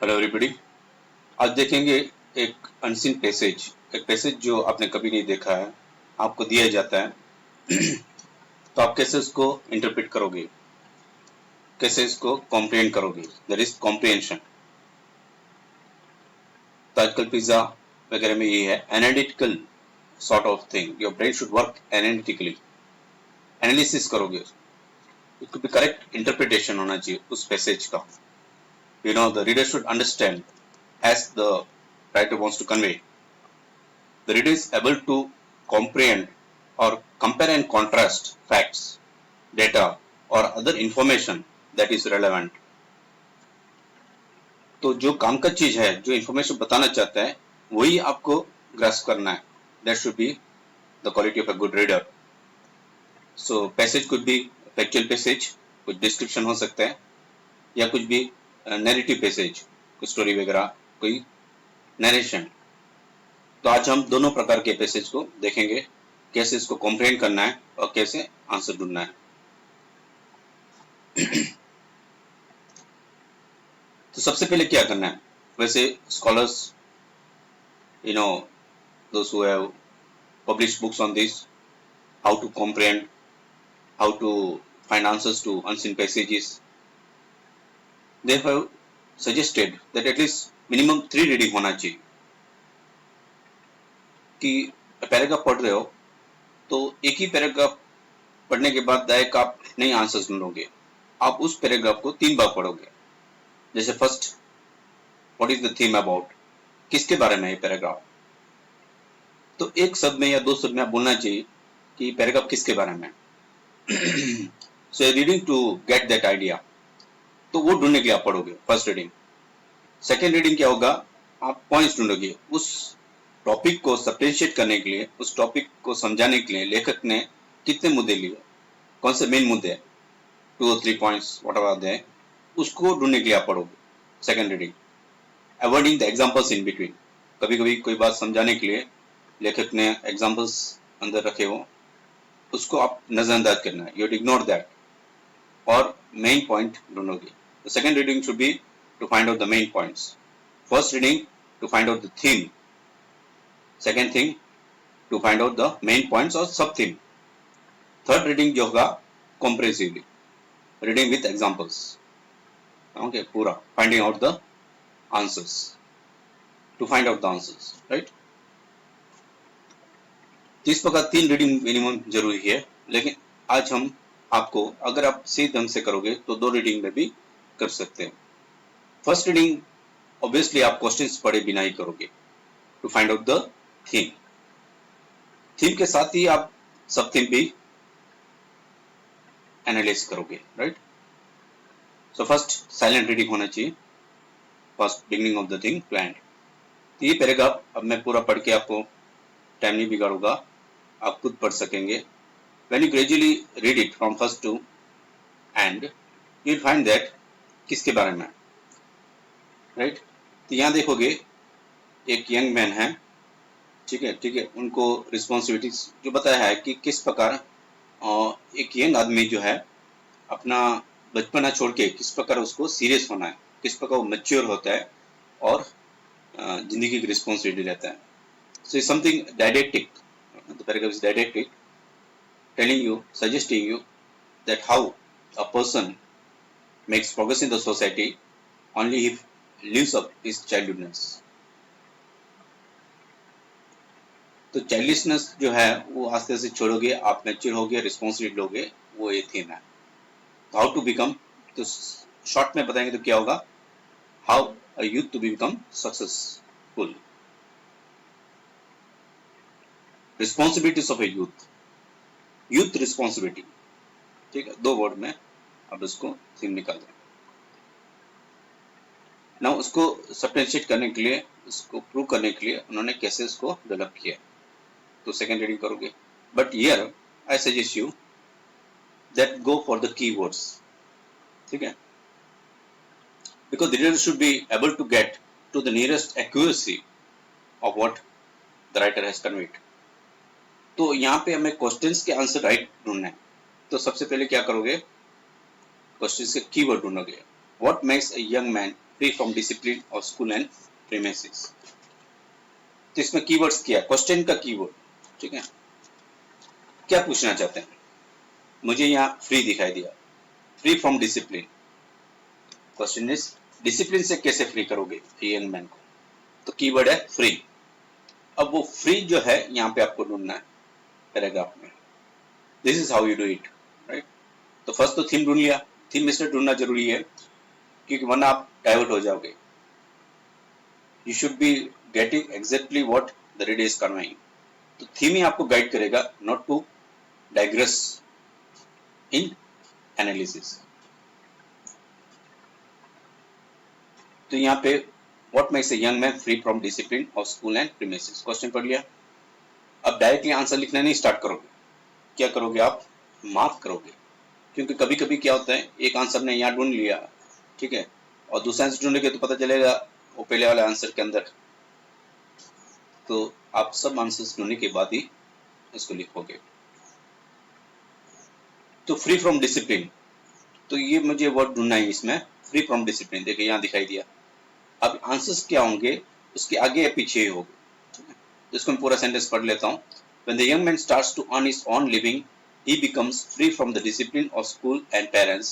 Hello everybody. आज देखेंगे एक अनसीन पैसेज, एक पैसेज जो आपने कभी नहीं देखा है, आपको दिया जाता है तो आप कैसे उसको इंटरप्रेट करोगे, कैसे इसको कॉम्प्रिहेंड करोगे, दैट इज कॉम्प्रिहेंशन। तो आजकल पिज्जा वगैरह में ये है analytical sort of thing, your brain should work analytically, analysis करोगे, it could be correct interpretation होना चाहिए उस पैसेज का। You know the reader should understand as the writer wants to convey. The reader is able to comprehend or compare and contrast facts, data or other information that is relevant. तो जो काम का चीज है, जो information बताना चाहता है, वही आपको ग्रास्प करना है. That should be the quality of a good reader. So passage could be factual passage, कुछ डिस्क्रिप्शन हो सकता है, या कुछ भी नैरेटिव पैसेज, कुछ स्टोरी वगैरह, कोई नरेशन. तो आज हम दोनों प्रकार के पैसेज को देखेंगे, कैसे इसको कॉम्प्रिहेंड करना है और कैसे आंसर ढूंढना है. तो सबसे पहले क्या करना है, वैसे scholars, you know, those who have published books on this, how to comprehend, how to find answers to unseen passages, they have suggested that at least minimum 3 reading होना चाहिए. कि पैराग्राफ पढ़ रहे हो तो एक ही पैराग्राफ पढ़ने के बाद डायरेक्ट आप नहीं आंसर्स ढूंढोगे, आप उस पैराग्राफ को 3 बार पढ़ोगे. जैसे first, what is the theme about, किसके बारे में ये पैराग्राफ, तो एक शब्द में या 2 शब्द में आप बोलना चाहिए कि पैराग्राफ किसके बारे में. So reading to get that idea, तो वो ढूंढने के लिए आप पढ़ोगे फर्स्ट रीडिंग. सेकेंड रीडिंग क्या होगा, आप पॉइंट्स ढूंढोगे, उस टॉपिक को सब्सटेंशिएट करने के लिए, उस टॉपिक को समझाने के लिए लेखक ने कितने मुद्दे लिए, कौन से मेन मुद्दे, 2 और 3 पॉइंट्स व्हाटएवर दे, उसको ढूंढने के लिए आप पढ़ोगे second reading. Avoiding the examples in between, कभी कभी कोई बात समझाने के लिए लेखक ने एग्जांपल्स अंदर रखे हो, उसको आप नजरअंदाज करना है, यू इग्नोर दैट, और मेन पॉइंट ढूंढोगे. The second reading should be to find out the main points, first reading to find out the theme, second thing to find out the main points or sub theme, third reading जो होगा comprehensively, reading with examples, okay, पूरा finding out the answers, to find out the answers, right. इस प्रकार 3 reading minimum जरूरी है, लेकिन आज हम आपको, अगर आप सही ढंग से करोगे तो 2 रीडिंग में भी कर सकते हैं. फर्स्ट रीडिंग ऑब्वियसली आप क्वेश्चंस पढ़े बिना ही करोगे, to find out the theme. Theme के साथ ही आप सब थीम भी एनालाइज करोगे, right. So first silent reading होना चाहिए, first beginning of the thing to end. ये पैराग्राफ अब मैं पूरा पढ़ के आपको टाइम नहीं बिगाड़ूंगा, आप खुद पढ़ सकेंगे. When you gradually read it from first to end, you will find that किसके बारे में, राइट. तो यहाँ देखोगे एक यंग मैन है, ठीक है, उनको रिस्पॉन्सिबिलिटीज जो बताया है कि किस प्रकार एक यंग आदमी जो है अपना बचपना छोड़ के किस प्रकार उसको सीरियस होना है, किस प्रकार वो मैच्योर होता है और जिंदगी की रिस्पॉन्सिबिलिटी लेता है. So is something didactic, the paragraph is didactic, telling you, suggesting you that how a person makes progress in the society only if lives up his childhoodness. तो चाइल्डिशनेस जो है वो आस्ते आस्ते छोड़ोगे, आप मैच्योर होगे, रिस्पॉन्सिबिलिटी लोगे, वो ये थीम है. हाउ टू बिकम, तो शॉर्ट में बताएंगे तो क्या होगा, how a youth to become successful, responsibilities of a youth, youth responsibility, ठीक है, 2 वर्ड में अब इसको थीम निकाल दें. ना उसको सब्सटेंशिएट करने के लिए, उसको प्रूव करने के लिए उन्होंने कैसे इसको डेवलप किया, तो सेकेंड रीडिंग करोगे. But here I suggest you that go for the keywords, ठीक है, because the reader should be able to get to the nearest accuracy of what the writer has conveyed. तो यहाँ पे हमें questions के answer right ढूंढना है. तो सबसे पहले क्या करोगे, क्वेश्चंस के कीवर्ड ढूंढोगे. What makes a young man free from discipline of school and premises. तो इसमें कीवर्ड्स क्या है, क्वेश्चन का कीवर्ड, ठीक है, क्या पूछना चाहते हैं। मुझे यहाँ फ्री दिखाई दिया, free from discipline. Question is discipline से कैसे फ्री करोगे यंग मैन को, तो कीवर्ड है फ्री। अब वो फ्री जो है यहाँ पे आपको ढूंढना है पैराग्राफ में। This is how you do it, right. तो फर्स्ट तो थीम ढूंढ लिया, थीम इसलिए ढूंढना जरूरी है क्योंकि वरना आप डाइवर्ट हो जाओगे। You should be getting exactly what the reader is conveying. तो थीम ही आपको गाइड करेगा, not to digress in analysis. तो यहाँ पे what makes a young man free from discipline of school and premises, question पढ़ लिया। अब डायरेक्टली आंसर लिखना नहीं स्टार्ट करोगे, क्या करोगे आप, मार्क करोगे। क्योंकि कभी कभी क्या होता है, एक आंसर ने यहाँ ढूंढ लिया, ठीक है, और दूसरा आंसर ढूंढेंगे तो पता चलेगा वो पहले वाले आंसर के अंदर। तो आप सब आंसर्स ढूंढने के बाद ही इसको लिखोगे। तो फ्री फ्रॉम डिसिप्लिन, तो ये मुझे वर्ड ढूंढना है इसमें, फ्री फ्रॉम डिसिप्लिन। देखिए यहाँ दिखाई दिया। अब आंसर्स क्या होंगे उसके आगे या पीछे ही होंगे, ठीक है। तो इसको मैं पूरा सेंटेंस पढ़ लेता हूँ। When the young man starts to earn his own living, he becomes free from the discipline of school and parents,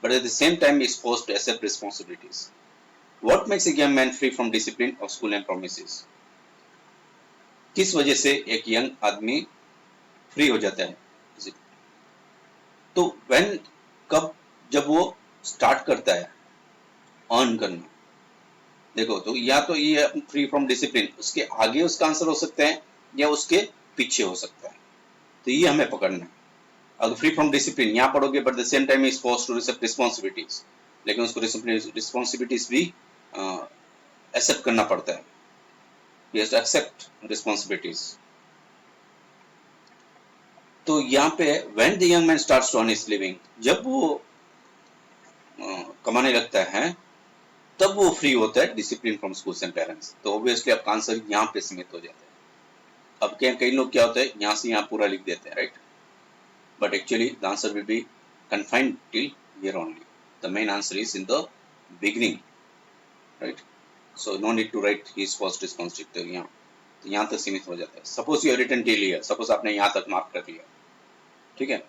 but at the same time is forced to accept responsibilities. What makes a young man free from discipline of school and promises? किस वजह से एक young आदमी free हो जाता है? तो when, कब, जब वो स्टार्ट करता है अर्न करना। देखो तो या तो ये फ्री फ्रॉम डिसिप्लिन, उसके आगे उसका आंसर हो सकता है या उसके पीछे हो सकता है। तो ये हमें पकड़ना है। अगर फ्री फ्रॉम डिसिप्लिन यहाँ पढ़ोगे but the same time is forced to accept responsibilities, लेकिन उसको रिस्पांसिबिलिटीज भी एक्सेप्ट करना पड़ता है। He has to accept responsibilities. तो यहाँ पे when the young man starts to earn his living, जब वो कमाने लगता है तब वो फ्री होता है discipline from schools and parents. तो ऑब्वियसली आपका आंसर यहाँ पे सीमित हो जाता है। अब क्या कई लोग क्या होता है यहाँ से यहाँ पूरा लिख देते हैं, right, but actually the answer will be confined till here only. The main answer is in the beginning, right? So no need to write his first responsibility यहाँ, तो यहाँ तक सीमित हो जाता है। Suppose you have written till here, suppose आपने यहाँ तक मार्क कर लिया, ठीक है,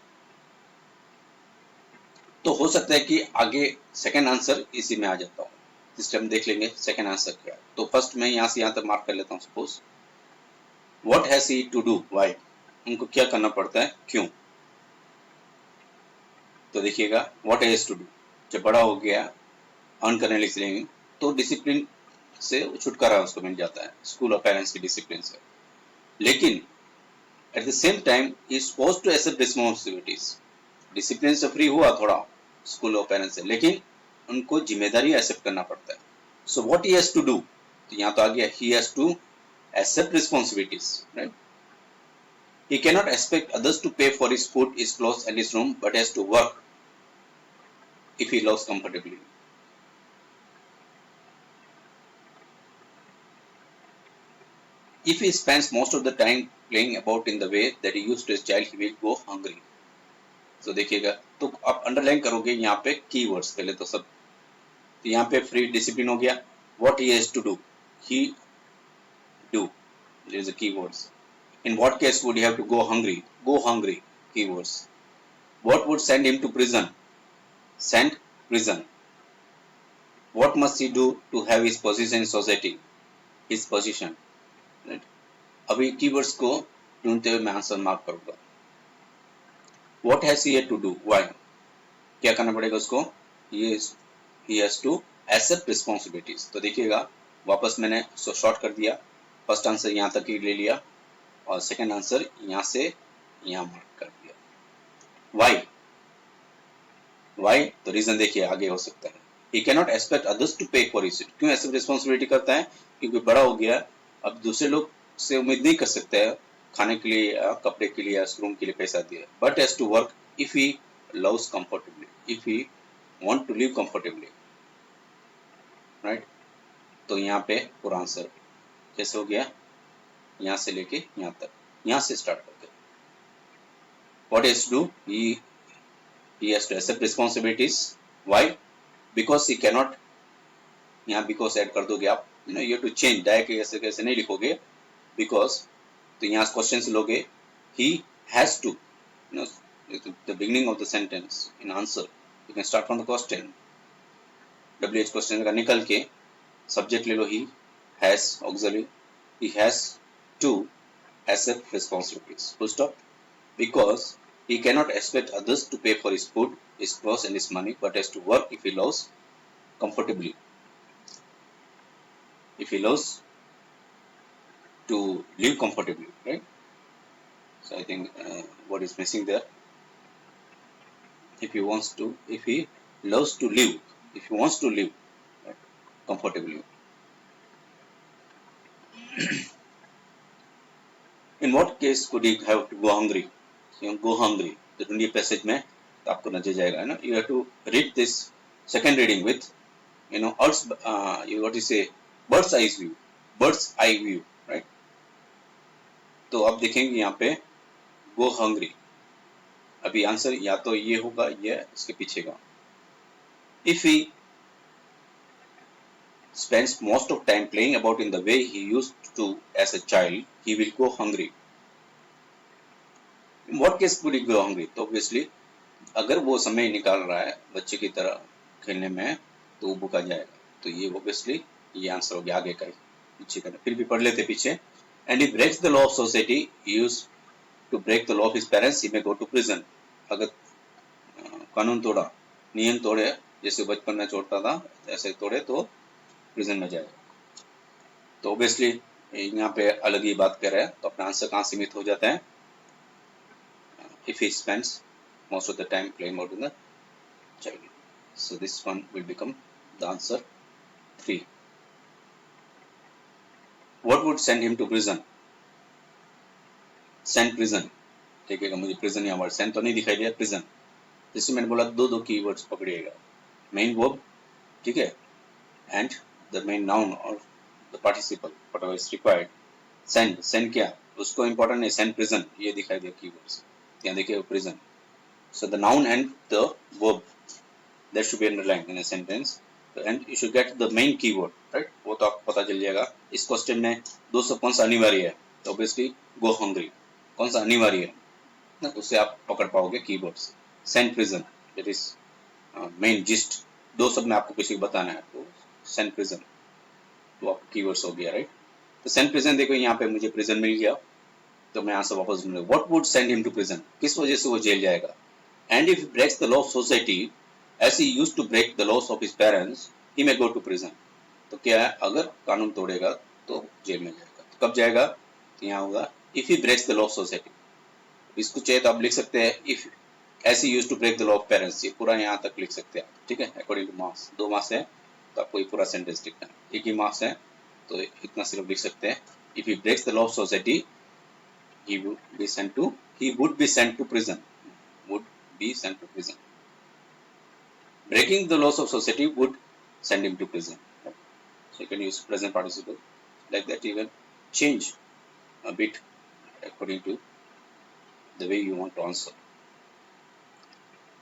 तो हो सकता है कि आगे सेकंड आंसर इसी में आ जाता हो। इस टाइम देख लेंगे सेकंड आंसर क्या है। तो फर्स्ट मैं यहाँ से यहाँ तक मार्क कर लेता हूँ। Suppose what has he to do, why, उनको क्या करना पड़ता है, क्यों। तो देखिएगा व्हाट हैज टू डू, जब बड़ा हो गया अर्न करने लिखने तो डिसिप्लिन से छुटकारा उसको मिल जाता है, स्कूल और पेरेंट्स की डिसिप्लिन से। लेकिन at the same time is forced to accept responsibilities, discipline से फ्री हुआ थोड़ा स्कूल और पेरेंट्स से, लेकिन उनको जिम्मेदारी एक्सेप्ट करना पड़ता है। So what he has to do, तो यहाँ तो आ गया he has to accept responsibilities, right. He cannot expect others to pay for his food, his clothes and his room, but has to work if he lives comfortably. If he spends most of the time playing about in the way that he used to as child, he will go hungry. So देखिएगा, तो आप underline करोगे यहाँ पे keywords पहले तो सब। तो यहाँ पे फ्री डिसिप्लिन हो गया, what he has to do, he do, there is a keywords. In what case would he have to go hungry, go hungry, keywords. What would send him to prison, send, prison. What must he do to have his position in society, his position, right. अभी keywords को ढूंढते हुए मैं answer mark करूंगा। What has he to do, why, क्या करना पड़ेगा उसको, he has to accept responsibilities। तो देखिएगा वापस मैंने उसको शॉर्ट कर दिया, फर्स्ट आंसर यहाँ तक ही ले लिया और सेकंड आंसर यहाँ से यहाँ मार्क कर दिया। Why, तो रीजन देखिए आगे हो सकता है। He cannot expect others to pay for his, क्यों ऐसे रिस्पॉन्सिबिलिटी करता है, क्योंकि बड़ा हो गया, अब दूसरे लोग से उम्मीद नहीं कर सकता है खाने के लिए या कपड़े के लिए या रूम के लिए पैसा दिए, but has to work if he loves comfortably, if he want to live comfortably, right. तो यहाँ पे पूरा आंसर कैसे हो गया, यहाँ से लेके यहाँ तक, यहाँ से स्टार्ट करते हैं। What he has to do, he has to accept responsibilities. Why? Because he यहाँ बिकॉज ऐड कर दोगे आप, you know, you have to change, direct ऐसे कैसे नहीं लिखोगे बिकॉज, तो यहाँ क्वेश्चन से लोगे he has to, you know, the beginning of the sentence in answer you can start from the question, WH question का निकल के सब्जेक्ट ले लो he has auxiliary, he has to accept responsibilities, full stop, because he cannot expect others to pay for his food, his clothes and his money, but has to work if he loves comfortably, if he loves to live comfortably, right? So I think what is missing there, if he wants to, if he loves to live, if he wants to live, right, comfortably. In what case could he have to go hungry? So go hungry, तो ढूंढिए passage में, तो आपको नजर जाएगा, ना, you have to read this second reading with, you know, you what you say, bird's eye view, right? तो अब देखेंगे यहाँ पे go hungry, अभी आंसर या तो ये होगा या इसके पीछे का. If he spends most of time playing about in the way he used to as a child, he will go hungry. In what case could he go hungry? तो obviously अगर वो समय निकाल रहा है बच्चे की तरह खेलने में, तो वो भूखा जाएगा. तो ये obviously ये आंसर हो गया, आगे का ही, पीछे का. फिर भी पढ़ लेते पीछे. And he breaks the law of society, he used to break the law of his parents, he may go to prison. अगर कानून तोड़ा, नियम तोड़े, जैसे बचपन में छोड़ता था ऐसे तोड़े तो प्रिजन में जाएगा. तो ऑब्वियसली यहाँ पे अलग ही बात कर रहे हैं, तो अपना आंसर कहाँ सीमित हो जाता है, if he spends most of the time playing out in the child. So this one will become the answer 3. What would send him to prison? Send prison, देखिएगा मुझे prison या वर्ड send तो नहीं दिखाई दिया, prison. जैसे मैंने बोला दो कीवर्ड्स पकड़िएगा, main verb, ठीक है, and the main noun or the participle whatever is required. Send क्या, उसको important है, send prison, ये दिखाई दिया कीवर्ड्स, यहाँ देखिए prison. So the noun and the verb, that should be underlined in a sentence, and you should get the main keyword, right? वो तो आपको पता चल जाएगा. इस क्वेश्चन में दो सब कौन सा अनिवार्य है, तो obviously go hungry कौन सा अनिवार्य है ना, उससे आप पकड़ पाओगे keywords. Send prison, that is main gist, दो सब में आपको किसी को बताना है, तो send prison, तो आपको कीवर्ड्स हो गया, राइट? तो send prison, देखो यहाँ पे मुझे prison मिल गया, तो मैं आंसर वापस ढूंढूंगा. What would send him to prison, किस वजह से वो जेल जाएगा. And if he breaks the law of society as he used to break the laws of his parents, he may go to prison. तो क्या है, अगर कानून तोड़ेगा तो जेल में जाएगा. तो कब जाएगा, तो यहाँ होगा if he breaks the law of society. इसको चाहिए तो आप लिख सकते हैं if as he used to break the law of parents, ये पूरा यहाँ तक लिख सकते हैं, ठीक है, अकॉर्डिंग टू मार्क्स. 2 मार्क्स है तो आपको ये पूरा सेंटेंस लिखना है. एक ही मार्क्स है तो इतना सिर्फ लिख सकते हैं. If he breaks the law of society, he would be sent to prison. Would be sent to prison. Breaking the laws of society would send him to prison. So you can use present participle like that. You can change a bit according to the way you want to answer.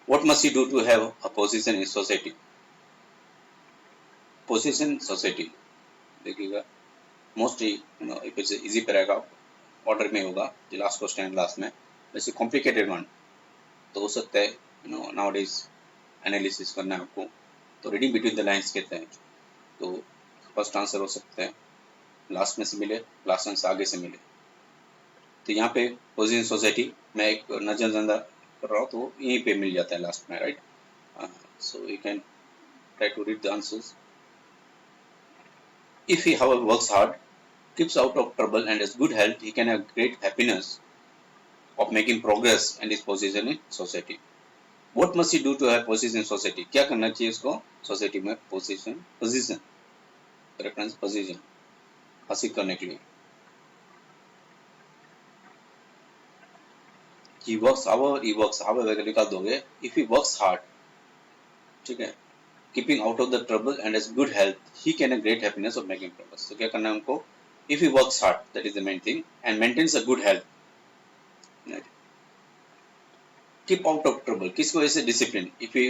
What must he do to have a position in society? Position in society. देखिएगा mostly, you know, if it's an easy paragraph, order में होगा, the last question last में. वैसे complicated one तो हो सकता है, you know, nowadays analysis करना है आपको, तो रीडिंग बिटवीन द लाइंस कहते हैं. तो फर्स्ट आंसर हो सकता है लास्ट में से मिले, लास्ट आंसर आगे से मिले. तो यहाँ पे पोजीशन सोसाइटी में एक नजर कर रहा हूँ, तो यहीं पे मिल जाता है लास्ट में, right? So you can try to read the answers. If he however works hard, keeps out of trouble and has good health, he can have great happiness of making progress and his position in society. What must he do to have position in society? क्या करना चाहिए उसको society में position reference position हासिल करने के लिए. He works however निकाल दोगे. If he works hard, ठीक है, keeping out of the trouble and has good health, he can have great happiness of making progress. तो क्या करना है उनको, if he works hard, that is the main thing, and maintains a good health, right? Keep out of trouble, किस वजह से, discipline. If he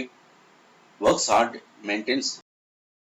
works hard, maintains